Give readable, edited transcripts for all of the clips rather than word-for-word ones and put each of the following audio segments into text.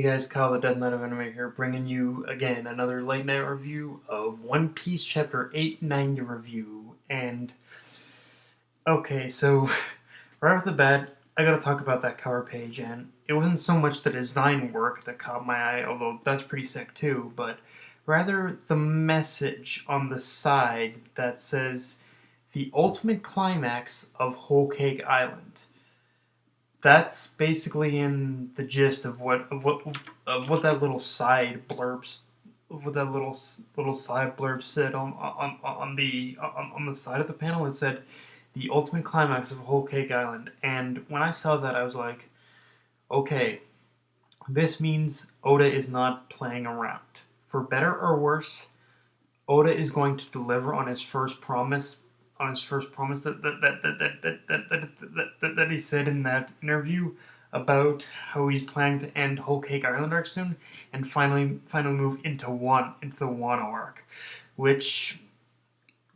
Hey guys, Kyle the Death Knight of Anime here, bringing you again another late night review of One Piece Chapter 890 review. And okay, so right off the bat, I gotta talk about that cover page, and it wasn't so much the design work that caught my eye, although that's pretty sick too, but rather the message on the side that says the ultimate climax of Whole Cake Island. That's basically in the gist of what that little side blurbs, what that little side blurb said on the side of the panel. It said the ultimate climax of Whole Cake Island, and when I saw that, I was like, okay, this means Oda is not playing around. For better or worse, Oda is going to deliver on his first promise. That he said in that interview about how he's planning to end Whole Cake Island arc soon, and finally move into the Wano arc, which,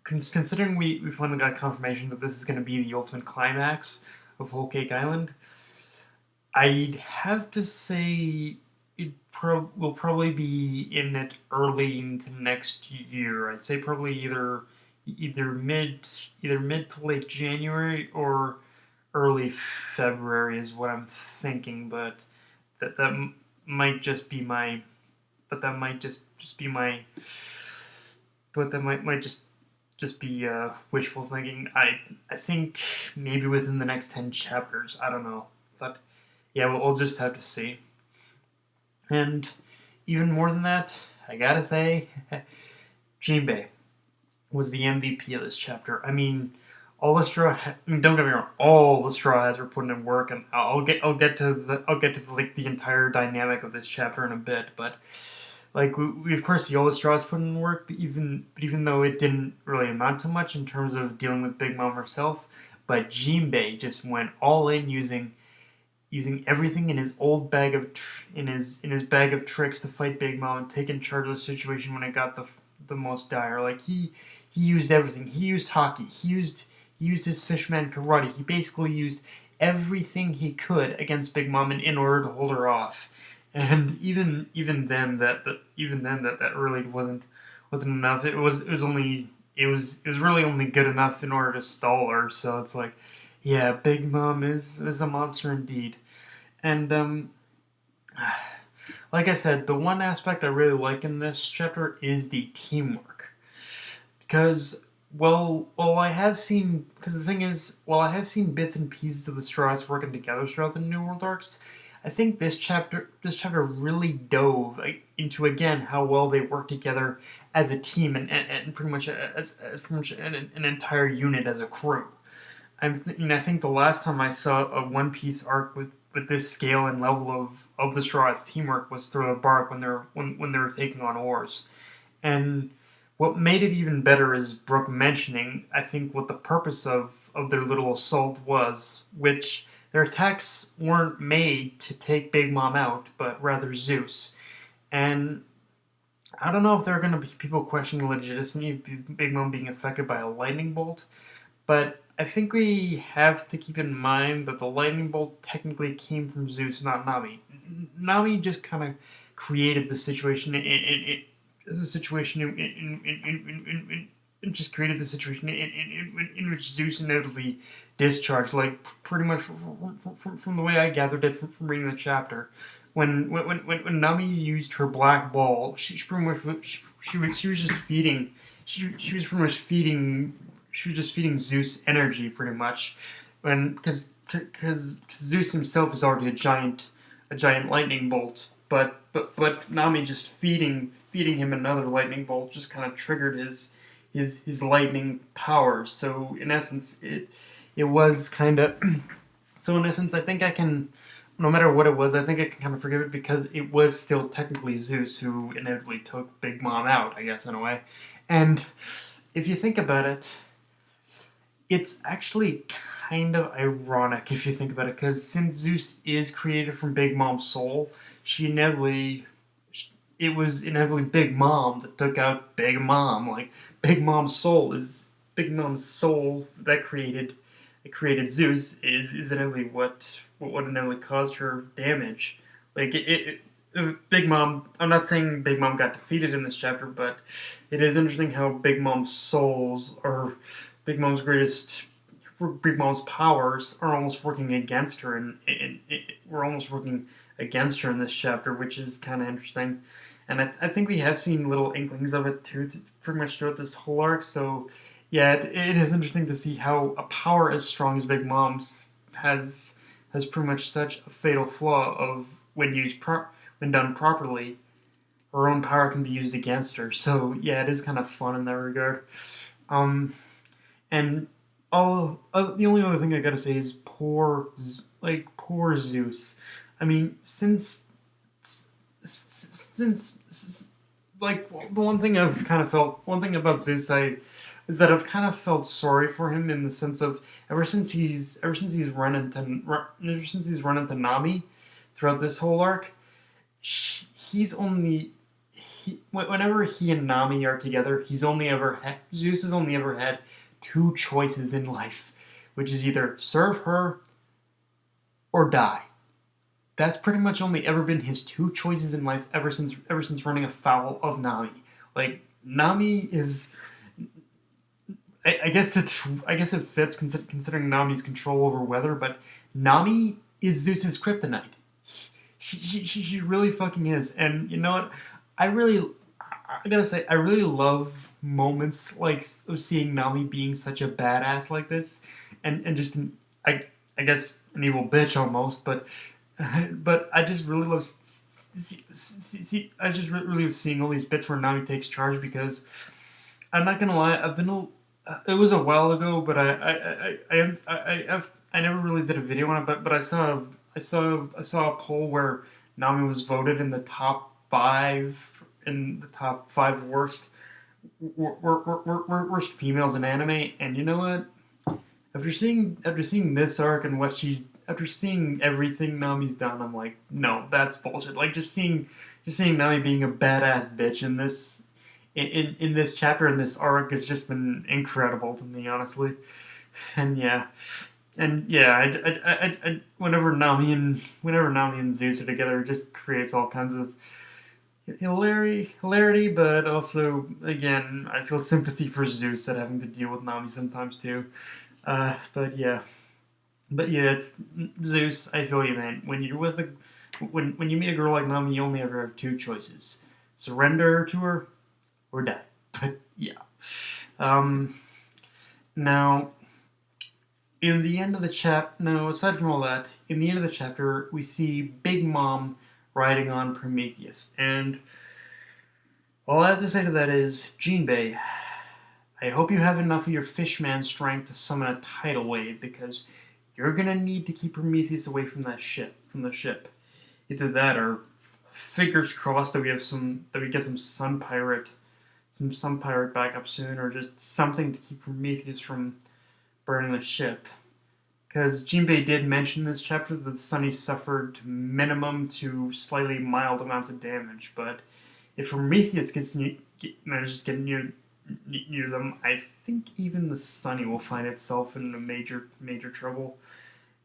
considering we finally got confirmation that this is going to be the ultimate climax of Whole Cake Island, I'd have to say it will probably be in it early into next year. I'd say probably either mid to late January or early February is what I'm thinking. But that might just be my but that might just be my but that might just be wishful thinking. I think maybe within the next 10 chapters. I don't know, but yeah, we'll just have to see. And even more than that, I gotta say, Jinbei was the MVP of this chapter. I mean, all the straw. Don't get me wrong. All the straw hats were putting in work, and I'll get to the entire dynamic of this chapter in a bit. But like we of course see all the straws put in work, but even though it didn't really amount to much in terms of dealing with Big Mom herself, but Jinbei just went all in using everything in his old bag of in his bag of tricks to fight Big Mom and taking charge of the situation when it got the most dire. Like he used everything. He used hockey. He used his fishman karate. He basically used everything he could against Big Mom in order to hold her off. And even then that really wasn't enough. It was really only good enough in order to stall her. So it's like, yeah, Big Mom is a monster indeed. And like I said, the one aspect I really like in this chapter is the teamwork. Because, I have seen... Because the thing is, while I have seen bits and pieces of the Straws working together throughout the New World arcs, I think this chapter really dove into, again, how well they work together as a team and pretty much as an entire unit as a crew. I think the last time I saw a One Piece arc with this scale and level of the Straw's teamwork was through the bark when they were taking on oars. And what made it even better is Brooke mentioning, I think, what the purpose of their little assault was, which their attacks weren't made to take Big Mom out, but rather Zeus. And I don't know if there are going to be people questioning the legitimacy of Big Mom being affected by a lightning bolt, but I think we have to keep in mind that the lightning bolt technically came from Zeus, not Nami. Nami just kind of created the situation just created the situation in which Zeus inevitably discharged. Like pretty much from the way I gathered it from reading the chapter, when Nami used her black ball, she was just feeding. She was pretty much feeding. She was just feeding Zeus energy, pretty much, because Zeus himself is already a giant lightning bolt, but Nami just feeding him another lightning bolt just kind of triggered his lightning powers. So in essence, it was kind of so in essence, I think I can, no matter what it was, I think I can kind of forgive it because it was still technically Zeus who inevitably took Big Mom out, I guess, in a way. And if you think about it, it's actually kind of ironic if you think about it, because since Zeus is created from Big Mom's soul, it was inevitably Big Mom that took out Big Mom. Like Big Mom's soul that created Zeus is inevitably what inevitably caused her damage. Like Big Mom. I'm not saying Big Mom got defeated in this chapter, but it is interesting how Big Mom's souls, or Big Mom's greatest, Big Mom's powers, are almost working against her, and we're almost working against her in this chapter, which is kind of interesting. And I think we have seen little inklings of it too, pretty much throughout this whole arc. So, yeah, it is interesting to see how a power as strong as Big Mom's has pretty much such a fatal flaw of when done properly, her own power can be used against her. So yeah, it is kind of fun in that regard. Um, and the only other thing I gotta say is poor Zeus. I mean, since like the one thing about Zeus is that I've kind of felt sorry for him in the sense of ever since he's run into Nami throughout this whole arc, he's only whenever he and Nami are together, Zeus has only ever had two choices in life, which is either serve her or die. That's pretty much only ever been his two choices in life ever since running afoul of Nami. Like Nami is, I guess it fits considering Nami's control over weather, but Nami is Zeus's kryptonite. She really fucking is, and you know what? I gotta say, I really love moments like of seeing Nami being such a badass like this, and just I I guess an evil bitch almost, but I just really love I just really love seeing all these bits where Nami takes charge because I'm not gonna lie, it was a while ago, but I never really did a video on it, but I saw a poll where Nami was voted in the top five worst females in anime, and you know what? After seeing this arc and after seeing everything Nami's done, I'm like, no, that's bullshit. Like just seeing Nami being a badass bitch in this chapter in this arc has just been incredible to me, honestly. And yeah, whenever Nami and Zeus are together, it just creates all kinds of hilarity, but also again, I feel sympathy for Zeus at having to deal with Nami sometimes too. But yeah, it's Zeus. I feel you, man. When you meet a girl like Nami, you only ever have two choices: surrender to her or die. But yeah. Now, in the end of the aside from all that, in the end of the chapter, we see Big Mom riding on Prometheus. And all I have to say to that is, Jinbei, I hope you have enough of your fishman strength to summon a tidal wave, because you're gonna need to keep Prometheus away from the ship. Either that, or fingers crossed that we get some sun pirate backup soon, or just something to keep Prometheus from burning the ship. Because Jinbei did mention in this chapter that Sunny suffered minimum to slightly mild amounts of damage, but if Prometheus manages to get near them, I think even the Sunny will find itself in a major trouble.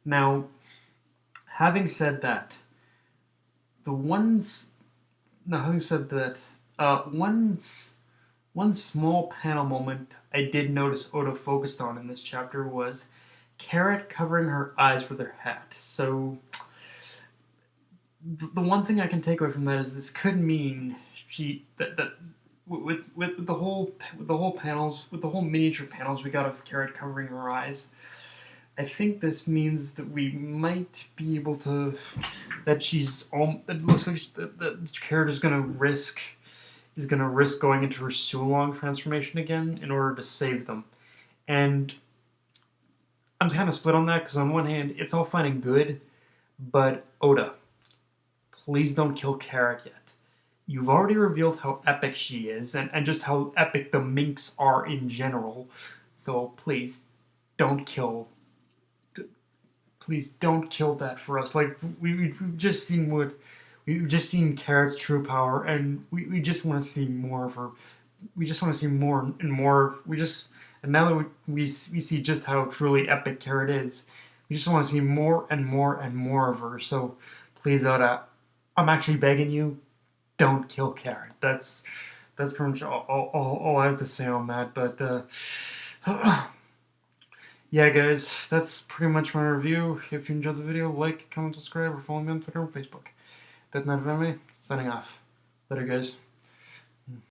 Now, having said that, one small panel moment I did notice Oda focused on in this chapter was Carrot covering her eyes with her hat. So the one thing I can take away from that is this could mean with the whole miniature panels we got of Carrot covering her eyes. I think this means that we might be able to it looks like that Carrot is gonna risk going into her Sulong transformation again in order to save them. And I'm kind of split on that because on one hand, it's all fine and good, but Oda, please don't kill Carrot yet. You've already revealed how epic she is and just how epic the minks are in general. So please don't kill that for us. Like we've just seen Carrot's true power, and we just want to see more of her. We just want to see more and more. And now that we see just how truly epic Carrot is, we just want to see more and more and more of her. So please, Oda, I'm actually begging you, don't kill Karen. That's pretty much all I have to say on that. But yeah, guys, that's pretty much my review. If you enjoyed the video, like, comment, subscribe, or follow me on Twitter and Facebook. That's not me. Signing off. Later, guys.